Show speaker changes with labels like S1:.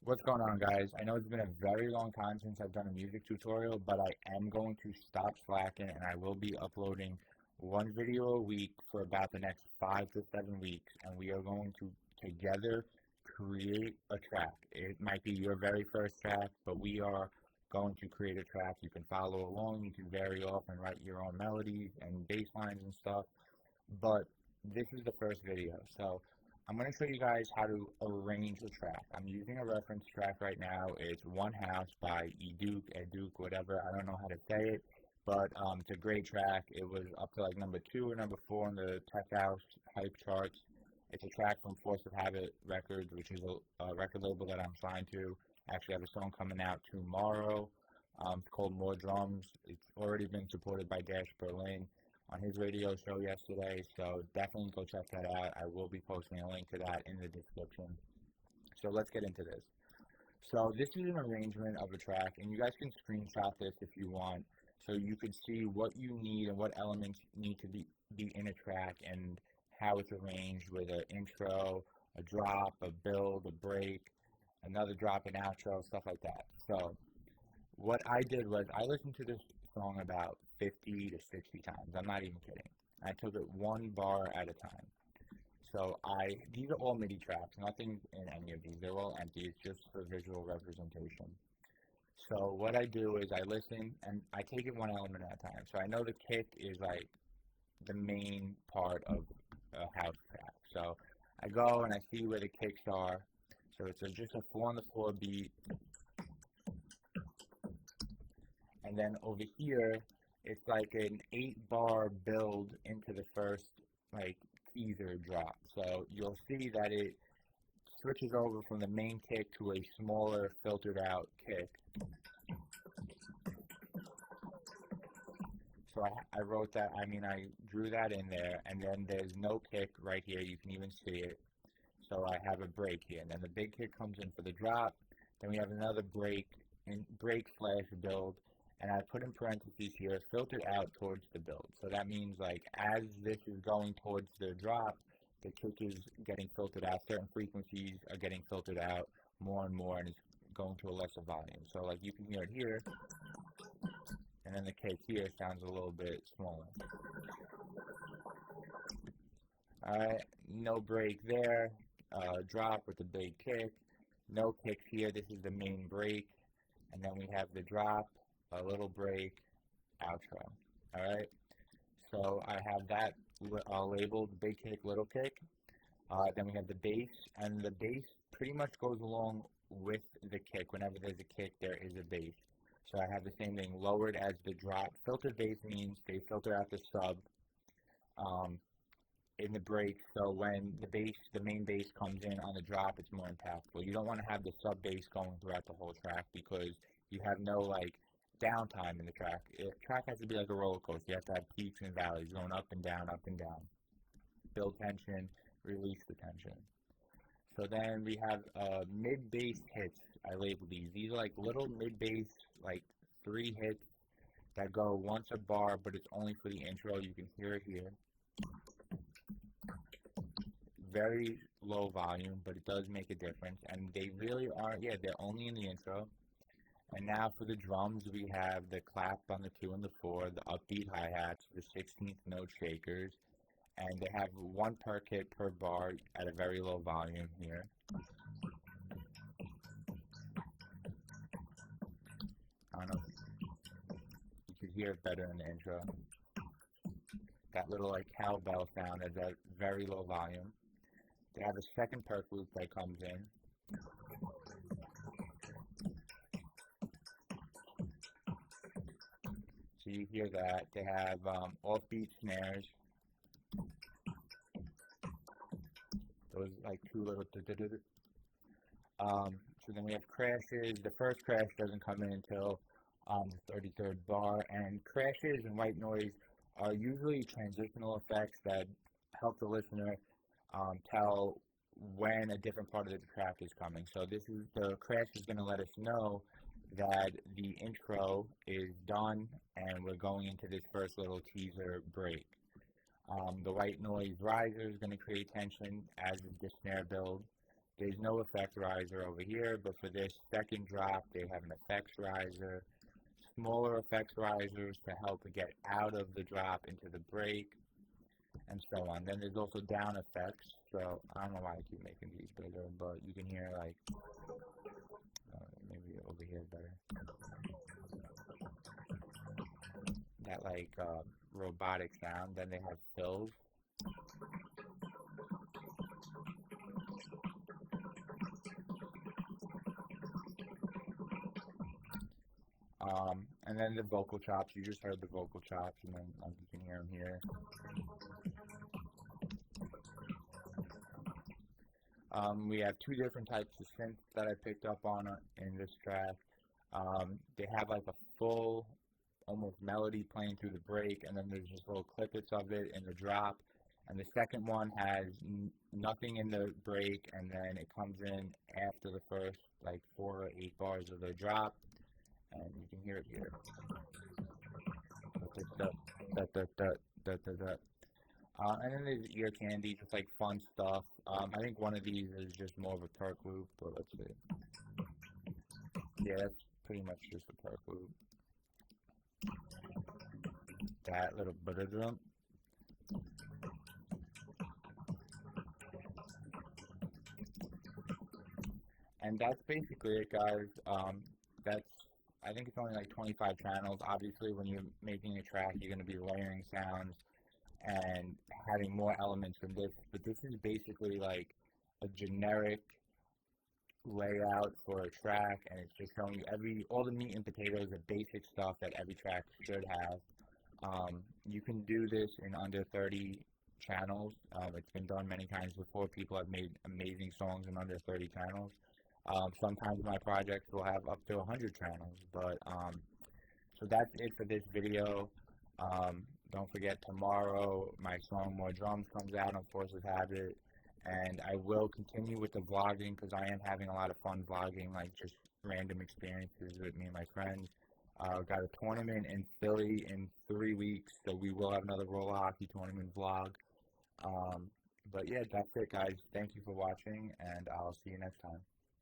S1: What's going on, guys? I know it's been a very long time since I've done a music tutorial, but I am going to stop slacking and I will be uploading one video a week for about the next 5 to 7 weeks, and we are going to together create a track. It might be your very first track, but we are going to create a track. You can follow along, you can vary off and write your own melodies and bass lines and stuff, but this is the first video. So I'm going to show you guys how to arrange a track. I'm using a reference track right now. It's One House by Eduk, whatever. I don't know how to say it, but it's a great track. It was up to like number 2 or number 4 on the Tech House hype charts. It's a track from Force of Habit Records, which is a record label that I'm signed to. I actually have a song coming out tomorrow. It's called More Drums. It's already been supported by Dash Berlin on his radio show yesterday, so definitely go check that out. I will be posting a link to that in the description. So let's get into this. So this is an arrangement of a track, and you guys can screenshot this if you want, so you can see what you need and what elements need to be in a track and how it's arranged with an intro, a drop, a build, a break, another drop, an outro, stuff like that. So what I did was I listened to this song about 50 to 60 times. I'm not even kidding. I took it one bar at a time. So these are all MIDI tracks, nothing in any of these. They're all empty. It's just for visual representation. So what I do is I listen and I take it one element at a time. So I know the kick is like the main part of a house track. So I go and I see where the kicks are. So it's just a 4 on the floor beat. And then over here, it's like an 8-bar build into the first like teaser drop. So you'll see that it switches over from the main kick to a smaller filtered out kick. So I wrote that, I drew that in there, and then there's no kick right here. You can even see it. So I have a break here, and then the big kick comes in for the drop. Then we have another break slash build. And I put in parentheses here, filtered out towards the build. So that means like as this is going towards the drop, the kick is getting filtered out. Certain frequencies are getting filtered out more and more, and it's going to a lesser volume. So like you can hear it here, and then the kick here sounds a little bit smaller. Alright, no break there. Drop with the big kick. No kicks here. This is the main break. And then we have the drop, a little break, outro. Alright, so I have that labeled big kick, little kick. Then we have the bass, and the bass pretty much goes along with the kick. Whenever there's a kick, there is a bass. So I have the same thing, lowered as the drop. Filtered bass means they filter out the sub in the break, so when the main bass comes in on the drop, it's more impactful. You don't want to have the sub bass going throughout the whole track because you have no like downtime in the track. The track has to be like a roller coaster. You have to have peaks and valleys going up and down, up and down. Build tension, release the tension. So then we have mid-bass hits. I label these. These are like little mid-bass, like 3 hits that go once a bar, but it's only for the intro. You can hear it here. Very low volume, but it does make a difference. And they really are, they're only in the intro. And now for the drums, we have the clap on the 2 and the 4, the upbeat hi-hats, the 16th note shakers, and they have 1 per hit per bar at a very low volume here. I don't know if you could hear it better in the intro. That little like cowbell sound at a very low volume. They have a second perk loop that comes in. So you hear that. They have offbeat snares. Those like 2 little. So then we have crashes. The first crash doesn't come in until the 33rd bar. And crashes and white noise are usually transitional effects that help the listener tell when a different part of the track is coming. So the crash is going to let us know that the intro is done and we're going into this first little teaser break. The white noise riser is going to create tension as the snare build. There's no effect riser over here, but for this second drop, they have an effects riser, smaller effects risers to help it get out of the drop into the break, and so on. Then there's also down effects, so I don't know why I keep making these bigger, but you can hear like, maybe over here is better, that like robotic sound. Then they have fills. And then the vocal chops, you just heard the vocal chops, and then you can hear them here. We have two different types of synths that I picked up on in this track. They have like a full, almost melody playing through the break, and then there's just little clippets of it in the drop. And the second one has nothing in the break, and then it comes in after the first like 4 or 8 bars of the drop, and you can hear it here. And then there's ear candy, just like fun stuff. I think one of these is just more of a perk loop, but let's see. Yeah, that's pretty much just a perk loop. That little bit of drum. And that's basically it, guys. I think it's only like 25 channels. Obviously, when you're making a track, you're going to be layering sounds and having more elements than this. But this is basically like a generic layout for a track, and it's just showing you all the meat and potatoes, the basic stuff that every track should have. You can do this in under 30 channels. It's been done many times before. People have made amazing songs in under 30 channels. Sometimes my projects will have up to 100 channels, but so that's it for this video. Don't forget, tomorrow my song More Drums comes out on Forces Habit, and I will continue with the vlogging because I am having a lot of fun vlogging, like just random experiences with me and my friends. Got a tournament in Philly in 3 weeks, so we will have another roller hockey tournament vlog. But yeah, that's it, guys. Thank you for watching, and I'll see you next time.